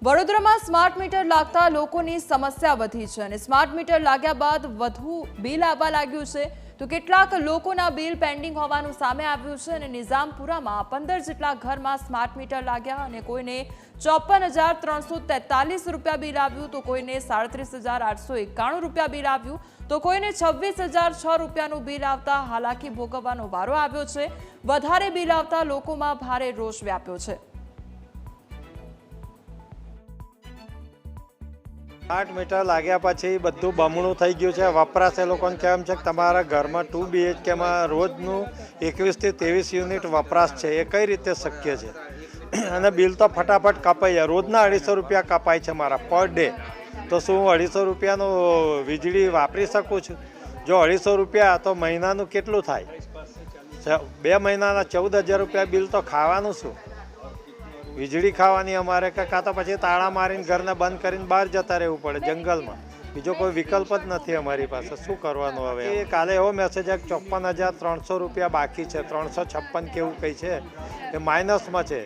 વડોદરામાં smart meter લાગતા લોકોની સમસ્યા વધી છે અને સ્માર્ટ મીટર લાગ્યા બાદ વધુ બિલ આવવા લાગ્યું છે તો કેટલાક લોકોના બિલ પેન્ડિંગ હોવાનું સામે આવ્યું છે અને નિઝામપુરામાં 15 જેટલા ઘરમાં સ્માર્ટ મીટર લાગ્યા અને કોઈને 54,343 રૂપિયા બિલ આવ્યું તો કોઈને 37,891 રૂપિયા બિલ આવ્યું તો કોઈને 26,006 રૂપિયાનું બિલ આવતા હાલાકી ભોગવવાનો વારો આવ્યો છે। વધારે બિલ આવતા લોકોમાં ભારે રોષ વ્યાપ્યો છે। स्मार्ट मीटर लाग्या पछी बधुं बमणुं थई गयुं छे। वपराश ए लोकोने केम छे के तमारा घरमां 2 BHK में रोजनुं 21 થી 23 યુનિટ वपराश छे ए कई रीते शक्य छे अने बिल तो फटाफट कपाई जाय। रोजना 250 रूपिया कपाय छे मारा पर डे, तो शुं 250 रूपियानो वीजળી वापरी શકું છું? जो 250 रूपिया तो महीनाનું કેટલું થાય? 2 મહિનાના 14,000 રૂપિયા बिल तो खावानुं शुं? વીજળી ખાવાની અમારે કે કાં તો પછી તાળા મારીને ઘરને બંધ કરીને બહાર જતા રહેવું પડે જંગલમાં। બીજો કોઈ વિકલ્પ જ નથી અમારી પાસે। શું કરવાનું હવે? એ કાલે એવો મેસેજ આવ્યો 54,300 રૂપિયા બાકી છે, 356 કેવું કંઈ છે, એ માઇનસમાં છે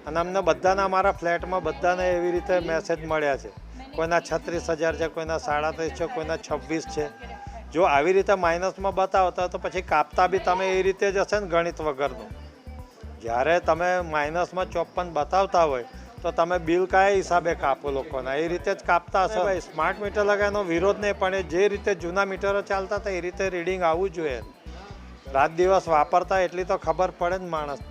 અને અમને બધાના અમારા ફ્લેટમાં બધાને એવી રીતે મેસેજ મળ્યા છે। કોઈના 36,000 છે, કોઈના 37,000 છે, કોઈના 26 છે। જો આવી રીતે માઇનસમાં બતાવતા તો પછી કાપતા બી તમે એ રીતે જ હશે ને ગણિત વગરનું। જ્યારે તમે માઇનસમાં 54 બતાવતા હોય તો તમે બિલ કયા હિસાબે કાપો લોકોના? એ રીતે જ કાપતા હશો। ભાઈ સ્માર્ટ મીટર લગાવવાનો વિરોધ નહીં, પણ જે રીતે જૂના મીટરો ચાલતા હતા એ રીતે રીડિંગ આવવું જોઈએ। રાત દિવસ વાપરતા એટલી તો ખબર પડે ને માણસ।